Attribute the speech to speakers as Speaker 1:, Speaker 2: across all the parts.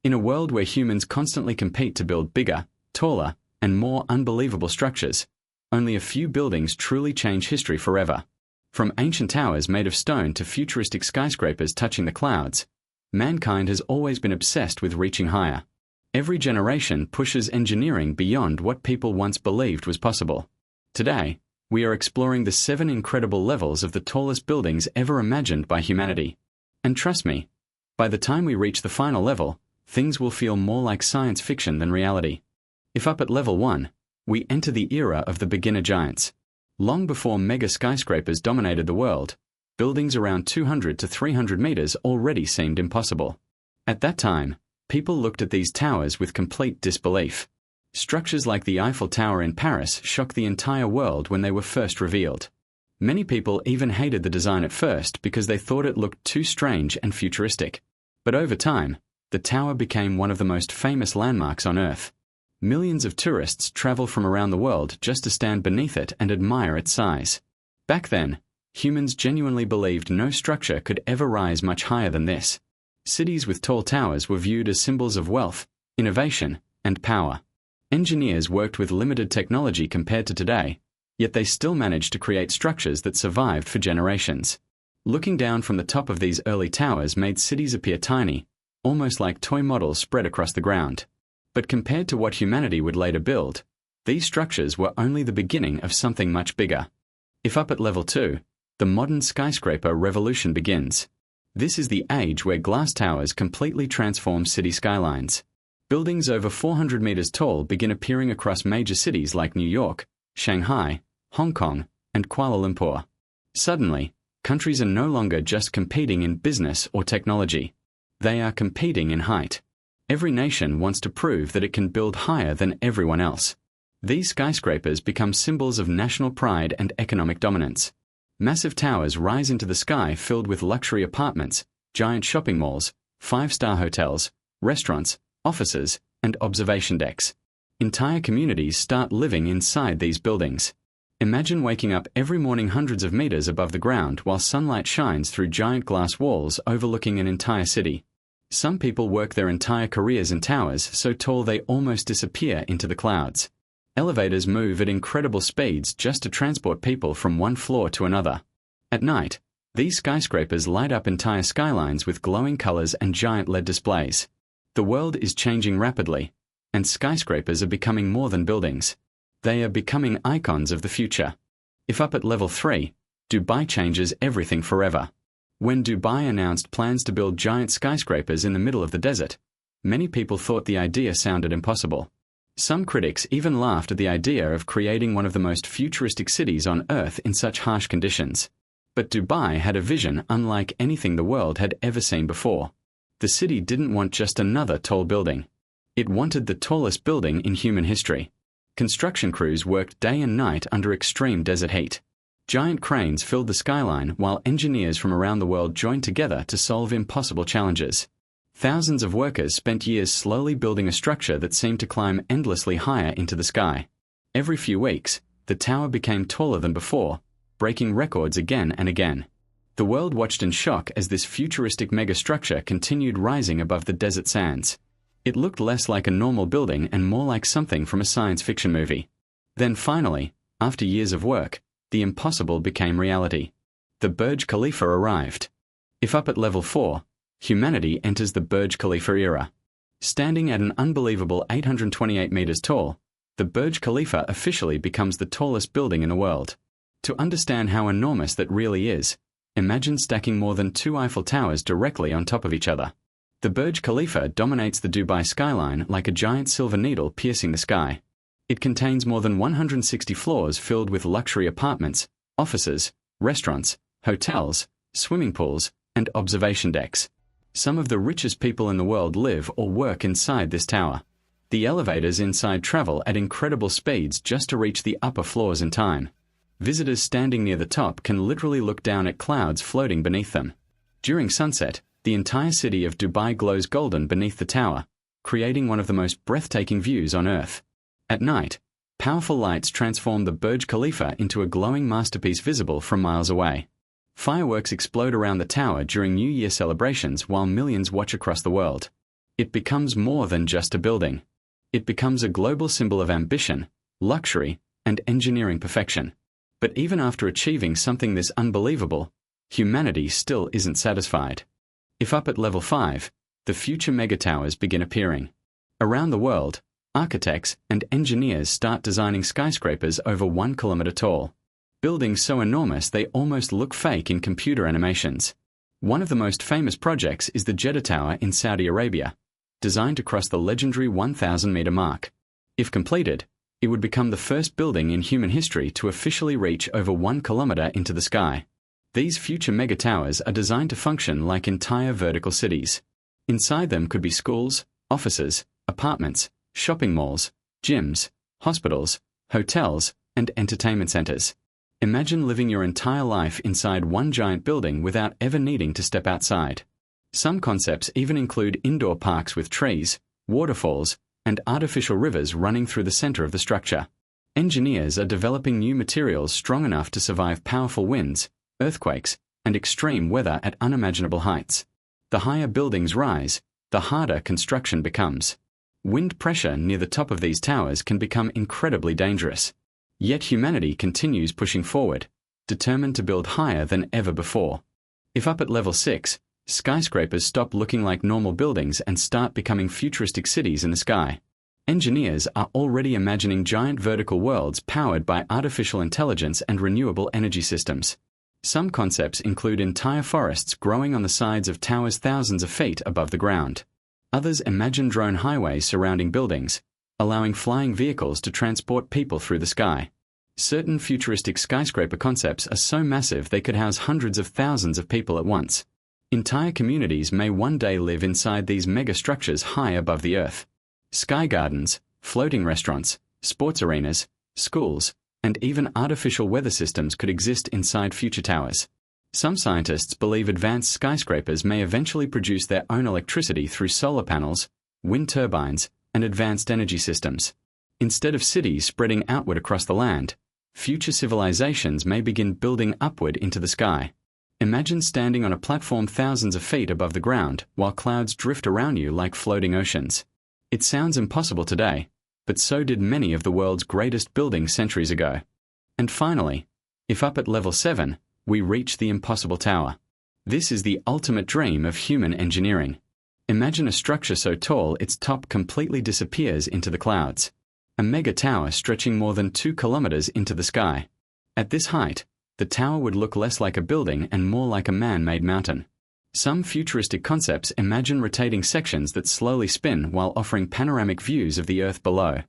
Speaker 1: In a world where humans constantly compete to build bigger, taller, and more unbelievable structures, only a few buildings truly change history forever. From ancient towers made of stone to futuristic skyscrapers touching the clouds, mankind has always been obsessed with reaching higher. Every generation pushes engineering beyond what people once believed was possible. Today, we are exploring the 7 incredible levels of the tallest buildings ever imagined by humanity. And trust me, by the time we reach the final level, things will feel more like science fiction than reality. If up at level 1, we enter the era of the beginner giants. Long before mega skyscrapers dominated the world, buildings around 200 to 300 meters already seemed impossible. At that time, people looked at these towers with complete disbelief. Structures like the Eiffel Tower in Paris shocked the entire world when they were first revealed. Many people even hated the design at first because they thought it looked too strange and futuristic. But over time, the tower became one of the most famous landmarks on Earth. Millions of tourists travel from around the world just to stand beneath it and admire its size. Back then, humans genuinely believed no structure could ever rise much higher than this. Cities with tall towers were viewed as symbols of wealth, innovation, and power. Engineers worked with limited technology compared to today, yet they still managed to create structures that survived for generations. Looking down from the top of these early towers made cities appear tiny, almost like toy models spread across the ground. But compared to what humanity would later build, these structures were only the beginning of something much bigger. If up at level 2, the modern skyscraper revolution begins. This is the age where glass towers completely transform city skylines. Buildings over 400 meters tall begin appearing across major cities like New York, Shanghai, Hong Kong, and Kuala Lumpur. Suddenly, countries are no longer just competing in business or technology. They are competing in height. Every nation wants to prove that it can build higher than everyone else. These skyscrapers become symbols of national pride and economic dominance. Massive towers rise into the sky filled with luxury apartments, giant shopping malls, 5-star hotels, restaurants, offices, and observation decks. Entire communities start living inside these buildings. Imagine waking up every morning hundreds of meters above the ground while sunlight shines through giant glass walls overlooking an entire city. Some people work their entire careers in towers so tall they almost disappear into the clouds. Elevators move at incredible speeds just to transport people from one floor to another. At night, these skyscrapers light up entire skylines with glowing colors and giant LED displays. The world is changing rapidly, and skyscrapers are becoming more than buildings. They are becoming icons of the future. If up at level 3, Dubai changes everything forever. When Dubai announced plans to build giant skyscrapers in the middle of the desert, many people thought the idea sounded impossible. Some critics even laughed at the idea of creating one of the most futuristic cities on Earth in such harsh conditions. But Dubai had a vision unlike anything the world had ever seen before. The city didn't want just another tall building. It wanted the tallest building in human history. Construction crews worked day and night under extreme desert heat. Giant cranes filled the skyline while engineers from around the world joined together to solve impossible challenges. Thousands of workers spent years slowly building a structure that seemed to climb endlessly higher into the sky. Every few weeks, the tower became taller than before, breaking records again and again. The world watched in shock as this futuristic megastructure continued rising above the desert sands. It looked less like a normal building and more like something from a science fiction movie. Then finally, after years of work, the impossible became reality. The Burj Khalifa arrived. If up at level 4, humanity enters the Burj Khalifa era. Standing at an unbelievable 828 meters tall, the Burj Khalifa officially becomes the tallest building in the world. To understand how enormous that really is, imagine stacking more than 2 Eiffel Towers directly on top of each other. The Burj Khalifa dominates the Dubai skyline like a giant silver needle piercing the sky. It contains more than 160 floors filled with luxury apartments, offices, restaurants, hotels, swimming pools, and observation decks. Some of the richest people in the world live or work inside this tower. The elevators inside travel at incredible speeds just to reach the upper floors in time. Visitors standing near the top can literally look down at clouds floating beneath them. During sunset, the entire city of Dubai glows golden beneath the tower, creating one of the most breathtaking views on Earth. At night, powerful lights transform the Burj Khalifa into a glowing masterpiece visible from miles away. Fireworks explode around the tower during New Year celebrations while millions watch across the world. It becomes more than just a building. It becomes a global symbol of ambition, luxury, and engineering perfection. But even after achieving something this unbelievable, humanity still isn't satisfied. If up at level 5, the future megatowers begin appearing. Around the world, architects and engineers start designing skyscrapers over 1 kilometer tall. Buildings so enormous they almost look fake in computer animations. One of the most famous projects is the Jeddah Tower in Saudi Arabia, designed to cross the legendary 1,000-meter mark. If completed, it would become the first building in human history to officially reach over 1 kilometer into the sky. These future megatowers are designed to function like entire vertical cities. Inside them could be schools, offices, apartments, shopping malls, gyms, hospitals, hotels, and entertainment centers. Imagine living your entire life inside one giant building without ever needing to step outside. Some concepts even include indoor parks with trees, waterfalls, and artificial rivers running through the center of the structure. Engineers are developing new materials strong enough to survive powerful winds, earthquakes, and extreme weather at unimaginable heights. The higher buildings rise, the harder construction becomes. Wind pressure near the top of these towers can become incredibly dangerous. Yet humanity continues pushing forward, determined to build higher than ever before. If up at level 6, skyscrapers stop looking like normal buildings and start becoming futuristic cities in the sky. Engineers are already imagining giant vertical worlds powered by artificial intelligence and renewable energy systems. Some concepts include entire forests growing on the sides of towers thousands of feet above the ground. Others imagine drone highways surrounding buildings, allowing flying vehicles to transport people through the sky. Certain futuristic skyscraper concepts are so massive they could house hundreds of thousands of people at once. Entire communities may one day live inside these mega structures high above the earth. Sky gardens, floating restaurants, sports arenas, schools, and even artificial weather systems could exist inside future towers. Some scientists believe advanced skyscrapers may eventually produce their own electricity through solar panels, wind turbines, and advanced energy systems. Instead of cities spreading outward across the land, future civilizations may begin building upward into the sky. Imagine standing on a platform thousands of feet above the ground while clouds drift around you like floating oceans. It sounds impossible today, but so did many of the world's greatest buildings centuries ago. And finally, if up at level 7, we reach the impossible tower. This is the ultimate dream of human engineering. Imagine a structure so tall its top completely disappears into the clouds. A mega tower stretching more than 2 kilometers into the sky. At this height, the tower would look less like a building and more like a man-made mountain. Some futuristic concepts imagine rotating sections that slowly spin while offering panoramic views of the Earth below.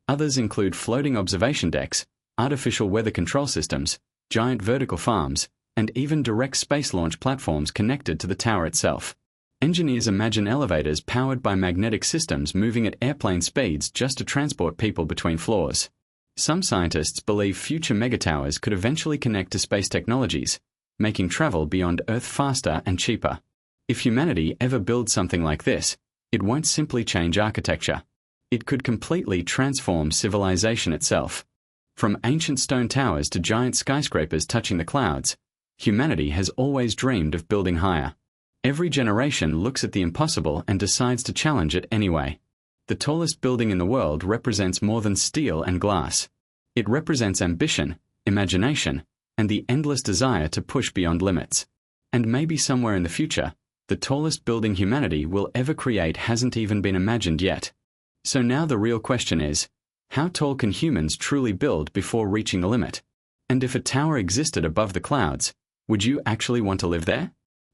Speaker 1: Others include floating observation decks, artificial weather control systems, giant vertical farms, and even direct space launch platforms connected to the tower itself. Engineers imagine elevators powered by magnetic systems moving at airplane speeds just to transport people between floors. Some scientists believe future megatowers could eventually connect to space technologies, making travel beyond Earth faster and cheaper. If humanity ever builds something like this, it won't simply change architecture. It could completely transform civilization itself. From ancient stone towers to giant skyscrapers touching the clouds, humanity has always dreamed of building higher. Every generation looks at the impossible and decides to challenge it anyway. The tallest building in the world represents more than steel and glass. It represents ambition, imagination, and the endless desire to push beyond limits. And maybe somewhere in the future, the tallest building humanity will ever create hasn't even been imagined yet. So now the real question is, how tall can humans truly build before reaching the limit? And if a tower existed above the clouds, would you actually want to live there?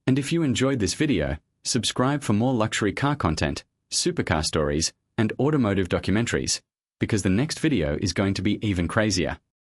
Speaker 1: And if you enjoyed this video, subscribe for more luxury car content, supercar stories, and automotive documentaries, because the next video is going to be even crazier.